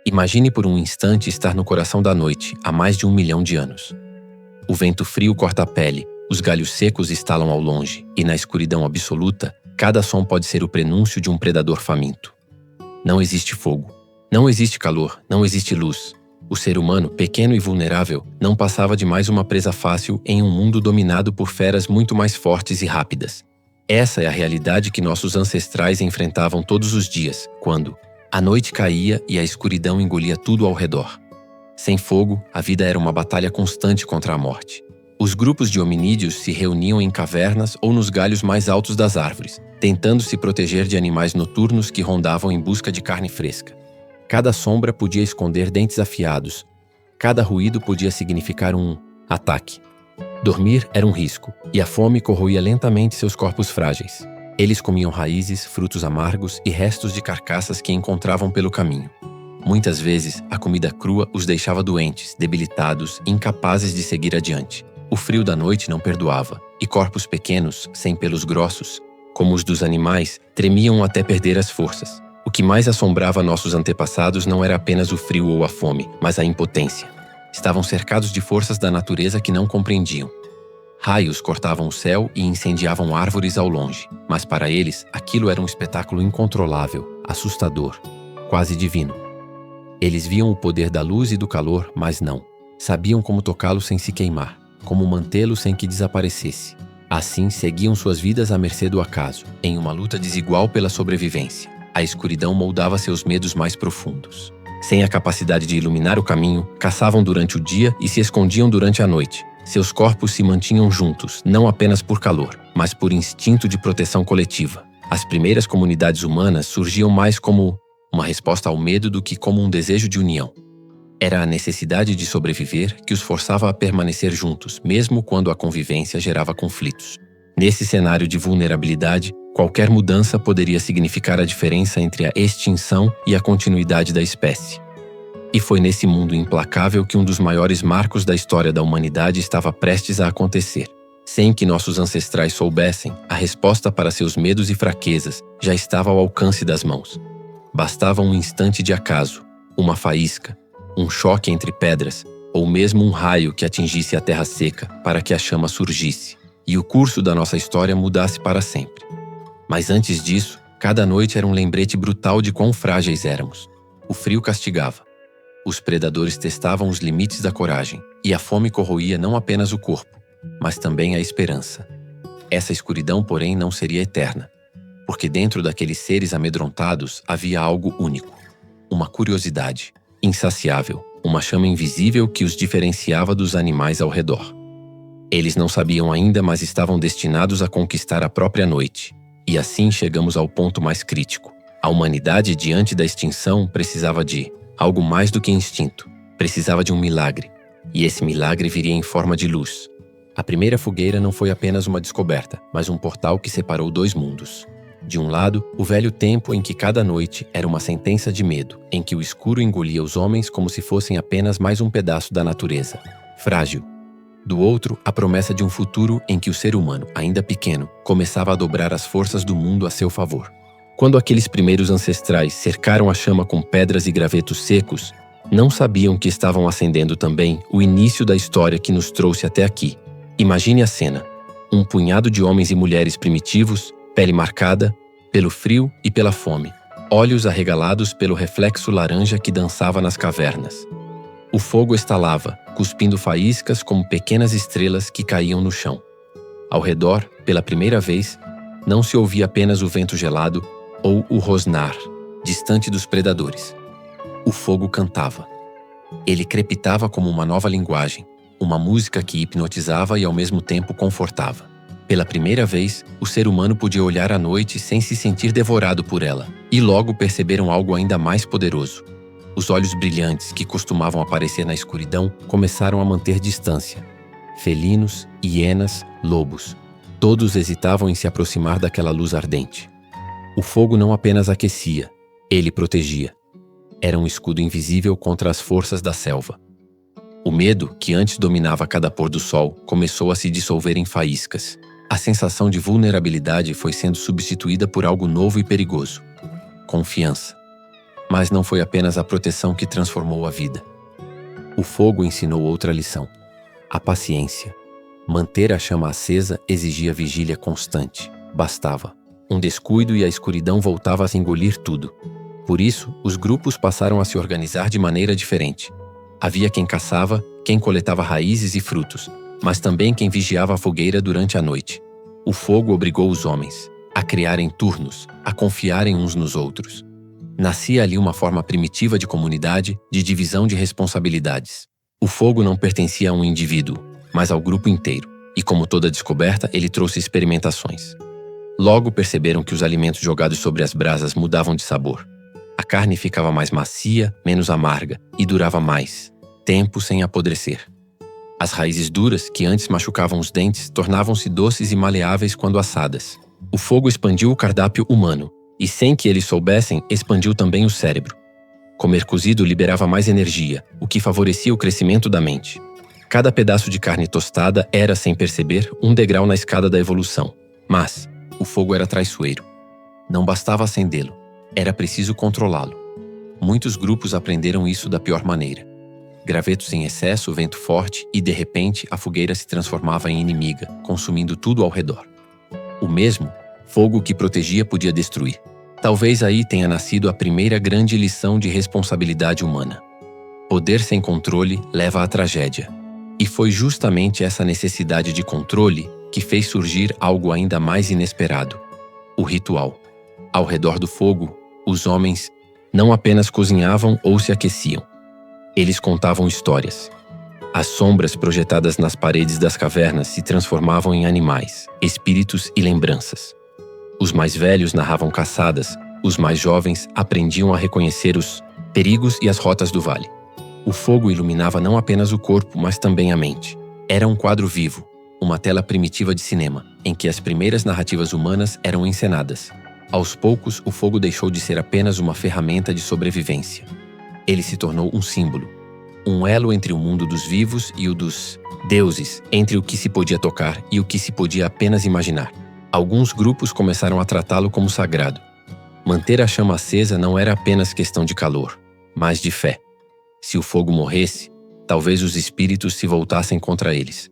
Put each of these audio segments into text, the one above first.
Imagine por um instante estar no coração da noite, há mais de 1 milhão de anos. O vento frio corta a pele, os galhos secos estalam ao longe, e na escuridão absoluta, cada som pode ser o prenúncio de um predador faminto. Não existe fogo, não existe calor, não existe luz. O ser humano, pequeno e vulnerável, não passava de mais uma presa fácil em um mundo dominado por feras muito mais fortes e rápidas. Essa é a realidade que nossos ancestrais enfrentavam todos os dias, quando a noite caía e a escuridão engolia tudo ao redor. Sem fogo, a vida era uma batalha constante contra a morte. Os grupos de hominídeos se reuniam em cavernas ou nos galhos mais altos das árvores, tentando se proteger de animais noturnos que rondavam em busca de carne fresca. Cada sombra podia esconder dentes afiados. Cada ruído podia significar um ataque. Dormir era um risco, e a fome corroía lentamente seus corpos frágeis. Eles comiam raízes, frutos amargos e restos de carcaças que encontravam pelo caminho. Muitas vezes, a comida crua os deixava doentes, debilitados, incapazes de seguir adiante. O frio da noite não perdoava, e corpos pequenos, sem pelos grossos, como os dos animais, tremiam até perder as forças. O que mais assombrava nossos antepassados não era apenas o frio ou a fome, mas a impotência. Estavam cercados de forças da natureza que não compreendiam. Raios cortavam o céu e incendiavam árvores ao longe, mas para eles aquilo era um espetáculo incontrolável, assustador, quase divino. Eles viam o poder da luz e do calor, mas não. Sabiam como tocá-lo sem se queimar, como mantê-lo sem que desaparecesse. Assim, seguiam suas vidas à mercê do acaso, em uma luta desigual pela sobrevivência. A escuridão moldava seus medos mais profundos. Sem a capacidade de iluminar o caminho, caçavam durante o dia e se escondiam durante a noite. Seus corpos se mantinham juntos, não apenas por calor, mas por instinto de proteção coletiva. As primeiras comunidades humanas surgiam mais como uma resposta ao medo do que como um desejo de união. Era a necessidade de sobreviver que os forçava a permanecer juntos, mesmo quando a convivência gerava conflitos. Nesse cenário de vulnerabilidade, qualquer mudança poderia significar a diferença entre a extinção e a continuidade da espécie. E foi nesse mundo implacável que um dos maiores marcos da história da humanidade estava prestes a acontecer. Sem que nossos ancestrais soubessem, a resposta para seus medos e fraquezas já estava ao alcance das mãos. Bastava um instante de acaso, uma faísca, um choque entre pedras, ou mesmo um raio que atingisse a terra seca para que a chama surgisse, e o curso da nossa história mudasse para sempre. Mas antes disso, cada noite era um lembrete brutal de quão frágeis éramos. O frio castigava. Os predadores testavam os limites da coragem, e a fome corroía não apenas o corpo, mas também a esperança. Essa escuridão, porém, não seria eterna, porque dentro daqueles seres amedrontados havia algo único, uma curiosidade insaciável, uma chama invisível que os diferenciava dos animais ao redor. Eles não sabiam ainda, mas estavam destinados a conquistar a própria noite. E assim chegamos ao ponto mais crítico. A humanidade, diante da extinção, precisava de algo mais do que instinto. Precisava de um milagre. E esse milagre viria em forma de luz. A primeira fogueira não foi apenas uma descoberta, mas um portal que separou dois mundos. De um lado, o velho tempo em que cada noite era uma sentença de medo, em que o escuro engolia os homens como se fossem apenas mais um pedaço da natureza, frágil. Do outro, a promessa de um futuro em que o ser humano, ainda pequeno, começava a dobrar as forças do mundo a seu favor. Quando aqueles primeiros ancestrais cercaram a chama com pedras e gravetos secos, não sabiam que estavam acendendo também o início da história que nos trouxe até aqui. Imagine a cena. Um punhado de homens e mulheres primitivos, pele marcada pelo frio e pela fome, olhos arregalados pelo reflexo laranja que dançava nas cavernas. O fogo estalava, cuspindo faíscas como pequenas estrelas que caíam no chão. Ao redor, pela primeira vez, não se ouvia apenas o vento gelado ou o rosnar, distante dos predadores. O fogo cantava. Ele crepitava como uma nova linguagem, uma música que hipnotizava e ao mesmo tempo confortava. Pela primeira vez, o ser humano podia olhar a noite sem se sentir devorado por ela, e logo perceberam algo ainda mais poderoso. Os olhos brilhantes que costumavam aparecer na escuridão começaram a manter distância. Felinos, hienas, lobos. Todos hesitavam em se aproximar daquela luz ardente. O fogo não apenas aquecia, ele protegia. Era um escudo invisível contra as forças da selva. O medo, que antes dominava cada pôr do sol, começou a se dissolver em faíscas. A sensação de vulnerabilidade foi sendo substituída por algo novo e perigoso. Confiança. Mas não foi apenas a proteção que transformou a vida. O fogo ensinou outra lição: a paciência. Manter a chama acesa exigia vigília constante. Bastava um descuido e a escuridão voltava a engolir tudo. Por isso, os grupos passaram a se organizar de maneira diferente. Havia quem caçava, quem coletava raízes e frutos, mas também quem vigiava a fogueira durante a noite. O fogo obrigou os homens a criarem turnos, a confiarem uns nos outros. Nascia ali uma forma primitiva de comunidade, de divisão de responsabilidades. O fogo não pertencia a um indivíduo, mas ao grupo inteiro, e como toda descoberta, ele trouxe experimentações. Logo perceberam que os alimentos jogados sobre as brasas mudavam de sabor. A carne ficava mais macia, menos amarga, e durava mais tempo sem apodrecer. As raízes duras, que antes machucavam os dentes, tornavam-se doces e maleáveis quando assadas. O fogo expandiu o cardápio humano, e sem que eles soubessem, expandiu também o cérebro. Comer cozido liberava mais energia, o que favorecia o crescimento da mente. Cada pedaço de carne tostada era, sem perceber, um degrau na escada da evolução. Mas o fogo era traiçoeiro. Não bastava acendê-lo, era preciso controlá-lo. Muitos grupos aprenderam isso da pior maneira. Gravetos em excesso, vento forte e, de repente, a fogueira se transformava em inimiga, consumindo tudo ao redor. O mesmo fogo que protegia podia destruir. Talvez aí tenha nascido a primeira grande lição de responsabilidade humana. Poder sem controle leva à tragédia. E foi justamente essa necessidade de controle que fez surgir algo ainda mais inesperado: o ritual. Ao redor do fogo, os homens não apenas cozinhavam ou se aqueciam. Eles contavam histórias. As sombras projetadas nas paredes das cavernas se transformavam em animais, espíritos e lembranças. Os mais velhos narravam caçadas, os mais jovens aprendiam a reconhecer os perigos e as rotas do vale. O fogo iluminava não apenas o corpo, mas também a mente. Era um quadro vivo, uma tela primitiva de cinema, em que as primeiras narrativas humanas eram encenadas. Aos poucos, o fogo deixou de ser apenas uma ferramenta de sobrevivência. Ele se tornou um símbolo, um elo entre o mundo dos vivos e o dos deuses, entre o que se podia tocar e o que se podia apenas imaginar. Alguns grupos começaram a tratá-lo como sagrado. Manter a chama acesa não era apenas questão de calor, mas de fé. Se o fogo morresse, talvez os espíritos se voltassem contra eles.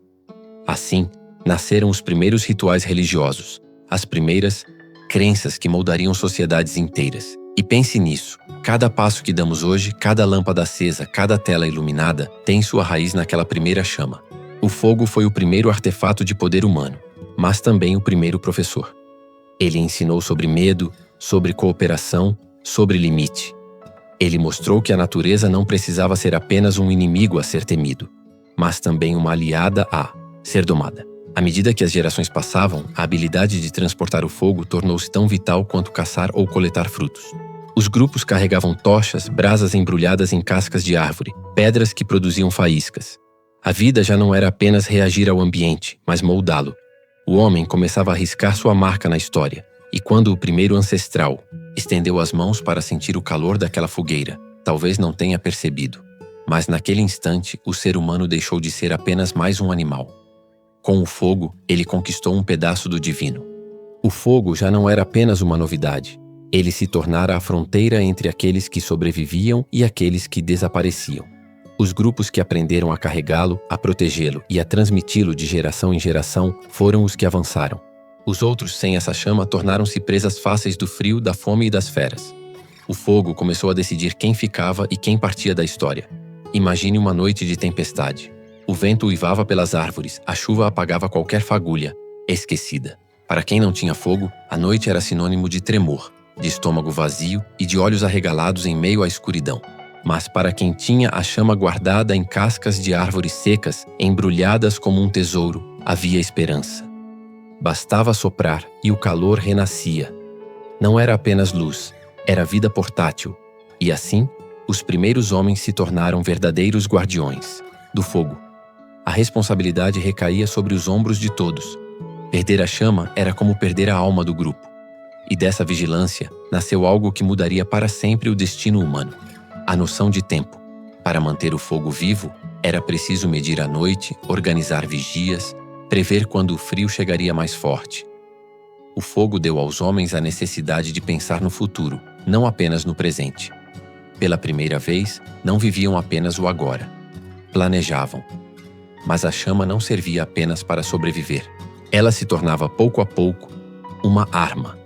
Assim, nasceram os primeiros rituais religiosos, as primeiras crenças que moldariam sociedades inteiras. E pense nisso, cada passo que damos hoje, cada lâmpada acesa, cada tela iluminada, tem sua raiz naquela primeira chama. O fogo foi o primeiro artefato de poder humano, mas também o primeiro professor. Ele ensinou sobre medo, sobre cooperação, sobre limite. Ele mostrou que a natureza não precisava ser apenas um inimigo a ser temido, mas também uma aliada a ser domada. À medida que as gerações passavam, a habilidade de transportar o fogo tornou-se tão vital quanto caçar ou coletar frutos. Os grupos carregavam tochas, brasas embrulhadas em cascas de árvore, pedras que produziam faíscas. A vida já não era apenas reagir ao ambiente, mas moldá-lo. O homem começava a riscar sua marca na história, e quando o primeiro ancestral estendeu as mãos para sentir o calor daquela fogueira, talvez não tenha percebido. Mas naquele instante, o ser humano deixou de ser apenas mais um animal. Com o fogo, ele conquistou um pedaço do divino. O fogo já não era apenas uma novidade. Ele se tornara a fronteira entre aqueles que sobreviviam e aqueles que desapareciam. Os grupos que aprenderam a carregá-lo, a protegê-lo e a transmiti-lo de geração em geração foram os que avançaram. Os outros, sem essa chama, tornaram-se presas fáceis do frio, da fome e das feras. O fogo começou a decidir quem ficava e quem partia da história. Imagine uma noite de tempestade. O vento uivava pelas árvores, a chuva apagava qualquer fagulha, esquecida. Para quem não tinha fogo, a noite era sinônimo de tremor, de estômago vazio e de olhos arregalados em meio à escuridão. Mas para quem tinha a chama guardada em cascas de árvores secas, embrulhadas como um tesouro, havia esperança. Bastava soprar e o calor renascia. Não era apenas luz, era vida portátil. E assim, os primeiros homens se tornaram verdadeiros guardiões do fogo. A responsabilidade recaía sobre os ombros de todos. Perder a chama era como perder a alma do grupo. E dessa vigilância nasceu algo que mudaria para sempre o destino humano: a noção de tempo. Para manter o fogo vivo, era preciso medir a noite, organizar vigias, prever quando o frio chegaria mais forte. O fogo deu aos homens a necessidade de pensar no futuro, não apenas no presente. Pela primeira vez, não viviam apenas o agora. Planejavam. Mas a chama não servia apenas para sobreviver. Ela se tornava pouco a pouco uma arma.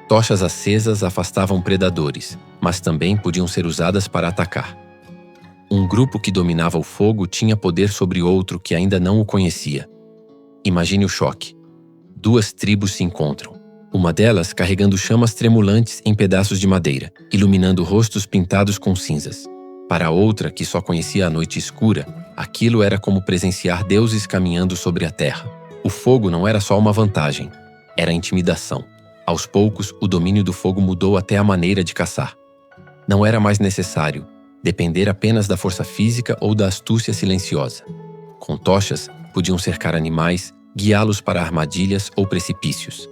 Tochas acesas afastavam predadores, mas também podiam ser usadas para atacar. Um grupo que dominava o fogo tinha poder sobre outro que ainda não o conhecia. Imagine o choque. 2 tribos se encontram. Uma delas carregando chamas tremulantes em pedaços de madeira, iluminando rostos pintados com cinzas. Para a outra, que só conhecia a noite escura, aquilo era como presenciar deuses caminhando sobre a terra. O fogo não era só uma vantagem, era intimidação. Aos poucos, o domínio do fogo mudou até a maneira de caçar. Não era mais necessário depender apenas da força física ou da astúcia silenciosa. Com tochas, podiam cercar animais, guiá-los para armadilhas ou precipícios.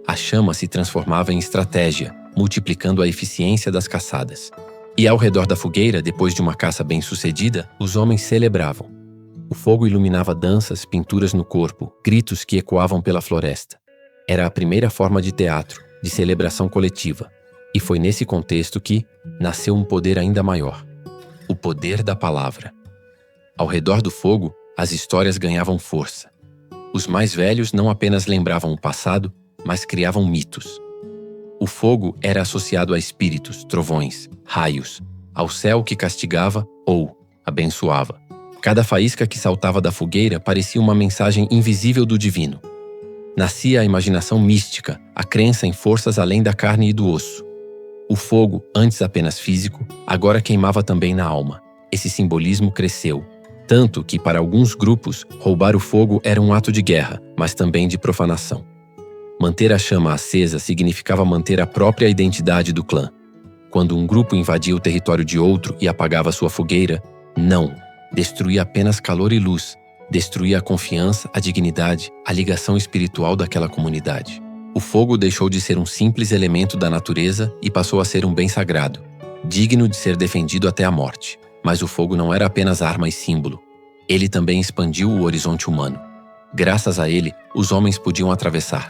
A chama se transformava em estratégia, multiplicando a eficiência das caçadas. E ao redor da fogueira, depois de uma caça bem-sucedida, os homens celebravam. O fogo iluminava danças, pinturas no corpo, gritos que ecoavam pela floresta. Era a primeira forma de teatro, de celebração coletiva. E foi nesse contexto que nasceu um poder ainda maior: o poder da palavra. Ao redor do fogo, as histórias ganhavam força. Os mais velhos não apenas lembravam o passado, mas criavam mitos. O fogo era associado a espíritos, trovões, raios, ao céu que castigava ou abençoava. Cada faísca que saltava da fogueira parecia uma mensagem invisível do divino. Nascia a imaginação mística, a crença em forças além da carne e do osso. O fogo, antes apenas físico, agora queimava também na alma. Esse simbolismo cresceu, tanto que para alguns grupos, roubar o fogo era um ato de guerra, mas também de profanação. Manter a chama acesa significava manter a própria identidade do clã. Quando um grupo invadia o território de outro e apagava sua fogueira, não, destruía apenas calor e luz, destruía a confiança, a dignidade, a ligação espiritual daquela comunidade. O fogo deixou de ser um simples elemento da natureza e passou a ser um bem sagrado, digno de ser defendido até a morte. Mas o fogo não era apenas arma e símbolo. Ele também expandiu o horizonte humano. Graças a ele, os homens podiam atravessar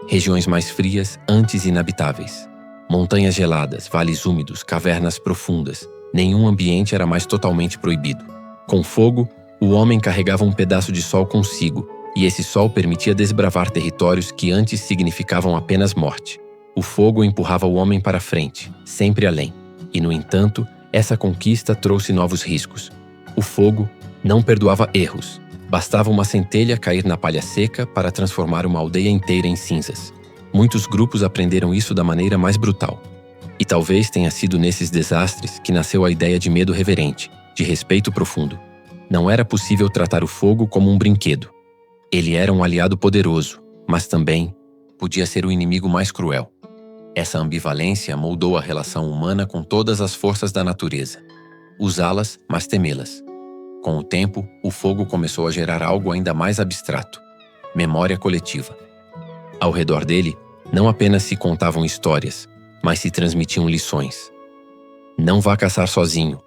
regiões mais frias, antes inabitáveis. Montanhas geladas, vales úmidos, cavernas profundas. Nenhum ambiente era mais totalmente proibido. Com fogo, o homem carregava um pedaço de sol consigo, e esse sol permitia desbravar territórios que antes significavam apenas morte. O fogo empurrava o homem para frente, sempre além. E, no entanto, essa conquista trouxe novos riscos. O fogo não perdoava erros. Bastava uma centelha cair na palha seca para transformar uma aldeia inteira em cinzas. Muitos grupos aprenderam isso da maneira mais brutal. E talvez tenha sido nesses desastres que nasceu a ideia de medo reverente, de respeito profundo. Não era possível tratar o fogo como um brinquedo. Ele era um aliado poderoso, mas também podia ser o inimigo mais cruel. Essa ambivalência moldou a relação humana com todas as forças da natureza. Usá-las, mas temê-las. Com o tempo, o fogo começou a gerar algo ainda mais abstrato: memória coletiva. Ao redor dele, não apenas se contavam histórias, mas se transmitiam lições. Não vá caçar sozinho.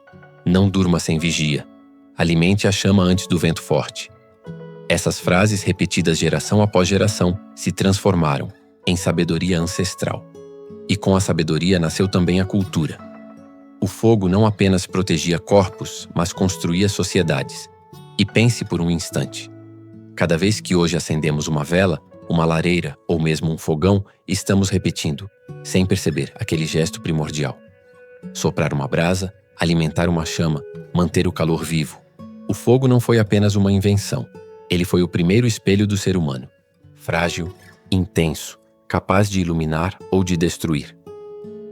Não durma sem vigia. Alimente a chama antes do vento forte. Essas frases, repetidas geração após geração, se transformaram em sabedoria ancestral. E com a sabedoria nasceu também a cultura. O fogo não apenas protegia corpos, mas construía sociedades. E pense por um instante. Cada vez que hoje acendemos uma vela, uma lareira ou mesmo um fogão, estamos repetindo, sem perceber, aquele gesto primordial. Soprar uma brasa, alimentar uma chama, manter o calor vivo. O fogo não foi apenas uma invenção. Ele foi o primeiro espelho do ser humano. Frágil, intenso, capaz de iluminar ou de destruir.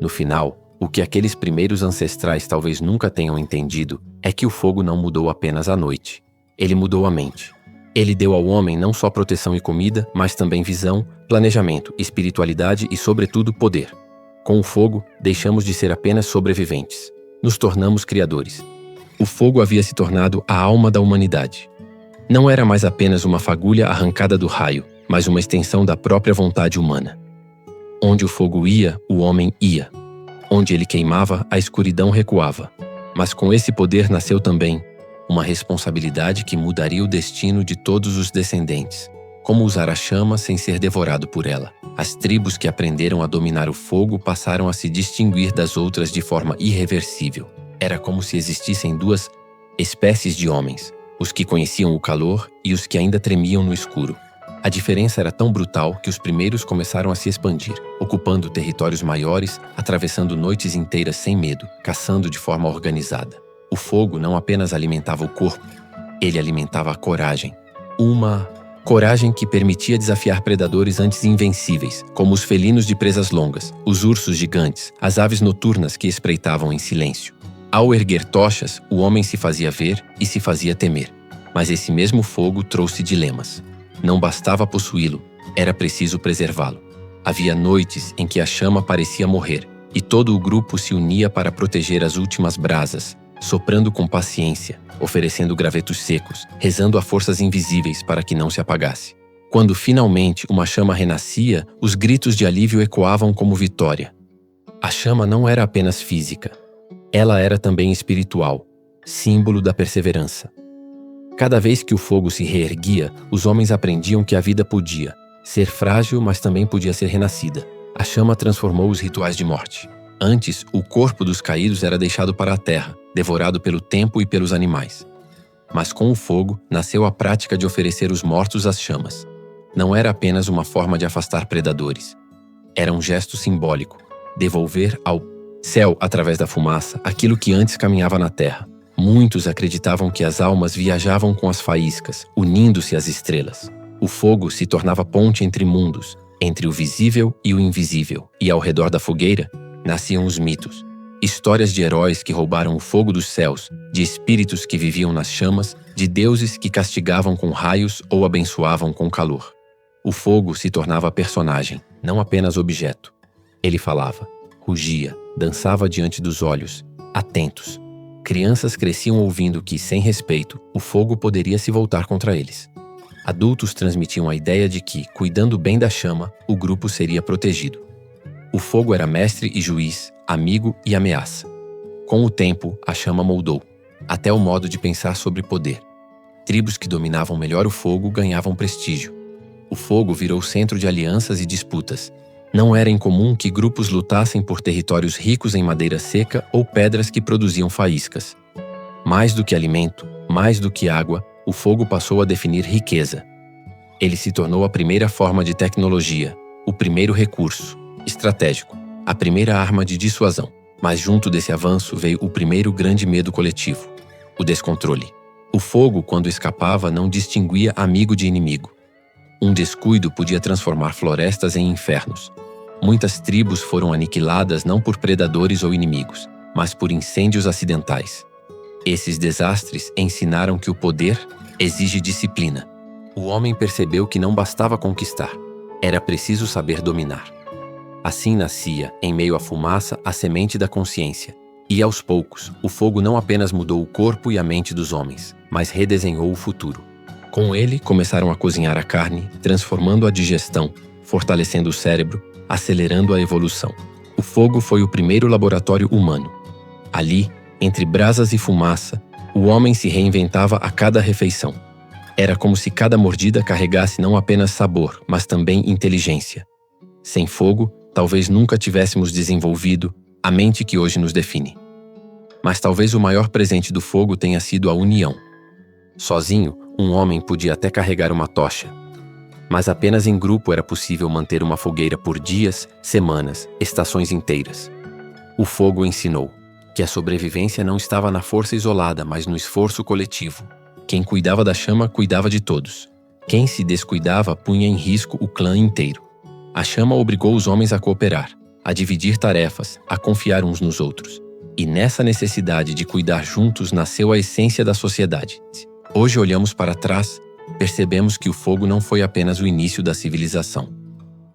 No final, o que aqueles primeiros ancestrais talvez nunca tenham entendido é que o fogo não mudou apenas a noite. Ele mudou a mente. Ele deu ao homem não só proteção e comida, mas também visão, planejamento, espiritualidade e, sobretudo, poder. Com o fogo, deixamos de ser apenas sobreviventes. Nos tornamos criadores. O fogo havia se tornado a alma da humanidade. Não era mais apenas uma fagulha arrancada do raio, mas uma extensão da própria vontade humana. Onde o fogo ia, o homem ia. Onde ele queimava, a escuridão recuava. Mas com esse poder nasceu também uma responsabilidade que mudaria o destino de todos os descendentes. como usar a chama sem ser devorado por ela. As tribos que aprenderam a dominar o fogo passaram a se distinguir das outras de forma irreversível. Era como se existissem duas espécies de homens, os que conheciam o calor e os que ainda tremiam no escuro. A diferença era tão brutal que os primeiros começaram a se expandir, ocupando territórios maiores, atravessando noites inteiras sem medo, caçando de forma organizada. O fogo não apenas alimentava o corpo, ele alimentava a coragem. Uma coragem que permitia desafiar predadores antes invencíveis, como os felinos de presas longas, os ursos gigantes, as aves noturnas que espreitavam em silêncio. Ao erguer tochas, o homem se fazia ver e se fazia temer. Mas esse mesmo fogo trouxe dilemas. Não bastava possuí-lo, era preciso preservá-lo. Havia noites em que a chama parecia morrer, e todo o grupo se unia para proteger as últimas brasas, soprando com paciência, oferecendo gravetos secos, rezando a forças invisíveis para que não se apagasse. Quando finalmente uma chama renascia, os gritos de alívio ecoavam como vitória. A chama não era apenas física, ela era também espiritual, símbolo da perseverança. Cada vez que o fogo se reerguia, os homens aprendiam que a vida podia ser frágil, mas também podia ser renascida. A chama transformou os rituais de morte. Antes, o corpo dos caídos era deixado para a terra, devorado pelo tempo e pelos animais. Mas com o fogo, nasceu a prática de oferecer os mortos às chamas. Não era apenas uma forma de afastar predadores. Era um gesto simbólico, devolver ao céu, através da fumaça, aquilo que antes caminhava na terra. Muitos acreditavam que as almas viajavam com as faíscas, unindo-se às estrelas. O fogo se tornava ponte entre mundos, entre o visível e o invisível, e ao redor da fogueira nasciam os mitos. Histórias de heróis que roubaram o fogo dos céus, de espíritos que viviam nas chamas, de deuses que castigavam com raios ou abençoavam com calor. O fogo se tornava personagem, não apenas objeto. Ele falava, rugia, dançava diante dos olhos, atentos. Crianças cresciam ouvindo que, sem respeito, o fogo poderia se voltar contra eles. Adultos transmitiam a ideia de que, cuidando bem da chama, o grupo seria protegido. O fogo era mestre e juiz, amigo e ameaça. Com o tempo, a chama moldou, até o modo de pensar sobre poder. Tribos que dominavam melhor o fogo ganhavam prestígio. O fogo virou centro de alianças e disputas. Não era incomum que grupos lutassem por territórios ricos em madeira seca ou pedras que produziam faíscas. Mais do que alimento, mais do que água, o fogo passou a definir riqueza. Ele se tornou a primeira forma de tecnologia, o primeiro recurso estratégico, a primeira arma de dissuasão. Mas junto desse avanço veio o primeiro grande medo coletivo, o descontrole. O fogo, quando escapava, não distinguia amigo de inimigo. Um descuido podia transformar florestas em infernos. Muitas tribos foram aniquiladas não por predadores ou inimigos, mas por incêndios acidentais. Esses desastres ensinaram que o poder exige disciplina. O homem percebeu que não bastava conquistar, era preciso saber dominar. Assim nascia, em meio à fumaça, a semente da consciência. E aos poucos, o fogo não apenas mudou o corpo e a mente dos homens, mas redesenhou o futuro. Com ele, começaram a cozinhar a carne, transformando a digestão, fortalecendo o cérebro, acelerando a evolução. O fogo foi o primeiro laboratório humano. Ali, entre brasas e fumaça, o homem se reinventava a cada refeição. Era como se cada mordida carregasse não apenas sabor, mas também inteligência. Sem fogo, talvez nunca tivéssemos desenvolvido a mente que hoje nos define. Mas talvez o maior presente do fogo tenha sido a união. Sozinho, um homem podia até carregar uma tocha, mas apenas em grupo era possível manter uma fogueira por dias, semanas, estações inteiras. O fogo ensinou que a sobrevivência não estava na força isolada, mas no esforço coletivo. Quem cuidava da chama cuidava de todos. Quem se descuidava punha em risco o clã inteiro. A chama obrigou os homens a cooperar, a dividir tarefas, a confiar uns nos outros. E nessa necessidade de cuidar juntos nasceu a essência da sociedade. Hoje olhamos para trás, percebemos que o fogo não foi apenas o início da civilização.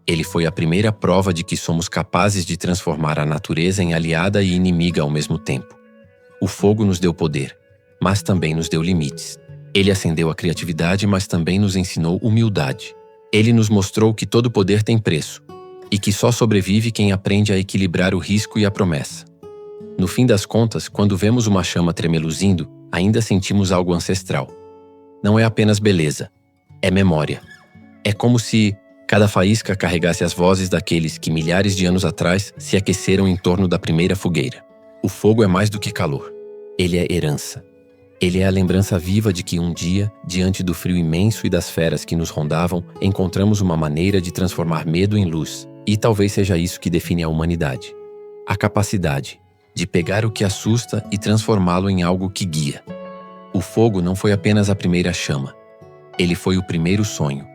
Ele foi a primeira prova de que somos capazes de transformar a natureza em aliada e inimiga ao mesmo tempo. O fogo nos deu poder, mas também nos deu limites. Ele acendeu a criatividade, mas também nos ensinou humildade. Ele nos mostrou que todo poder tem preço, e que só sobrevive quem aprende a equilibrar o risco e a promessa. No fim das contas, quando vemos uma chama tremeluzindo, ainda sentimos algo ancestral. Não é apenas beleza, é memória. É como se cada faísca carregasse as vozes daqueles que milhares de anos atrás se aqueceram em torno da primeira fogueira. O fogo é mais do que calor. Ele é herança. Ele é a lembrança viva de que um dia, diante do frio imenso e das feras que nos rondavam, encontramos uma maneira de transformar medo em luz. E talvez seja isso que define a humanidade. A capacidade de pegar o que assusta e transformá-lo em algo que guia. O fogo não foi apenas a primeira chama. Ele foi o primeiro sonho.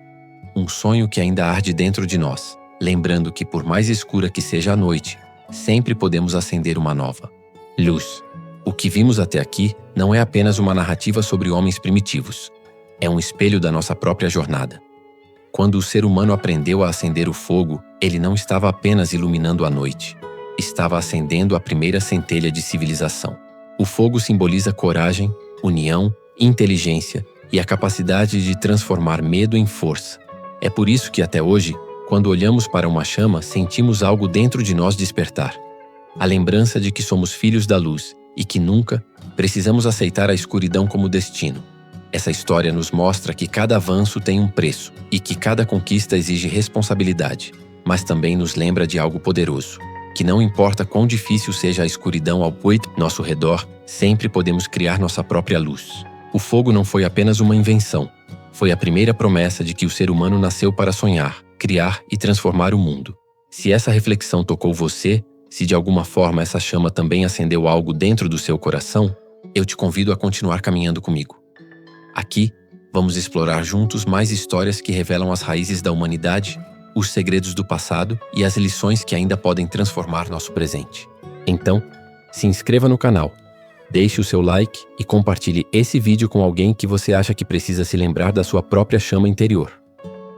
Um sonho que ainda arde dentro de nós, lembrando que por mais escura que seja a noite, sempre podemos acender uma nova luz. O que vimos até aqui não é apenas uma narrativa sobre homens primitivos. É um espelho da nossa própria jornada. Quando o ser humano aprendeu a acender o fogo, ele não estava apenas iluminando a noite. Estava acendendo a primeira centelha de civilização. O fogo simboliza coragem, união, inteligência e a capacidade de transformar medo em força. É por isso que até hoje, quando olhamos para uma chama, sentimos algo dentro de nós despertar. A lembrança de que somos filhos da luz e que nunca precisamos aceitar a escuridão como destino. Essa história nos mostra que cada avanço tem um preço e que cada conquista exige responsabilidade, mas também nos lembra de algo poderoso, que não importa quão difícil seja a escuridão ao nosso redor, sempre podemos criar nossa própria luz. O fogo não foi apenas uma invenção, foi a primeira promessa de que o ser humano nasceu para sonhar, criar e transformar o mundo. Se essa reflexão tocou você, se de alguma forma essa chama também acendeu algo dentro do seu coração, eu te convido a continuar caminhando comigo. Aqui, vamos explorar juntos mais histórias que revelam as raízes da humanidade, os segredos do passado e as lições que ainda podem transformar nosso presente. Então, se inscreva no canal, deixe o seu like e compartilhe esse vídeo com alguém que você acha que precisa se lembrar da sua própria chama interior.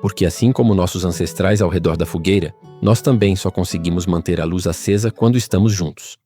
Porque assim como nossos ancestrais ao redor da fogueira, nós também só conseguimos manter a luz acesa quando estamos juntos.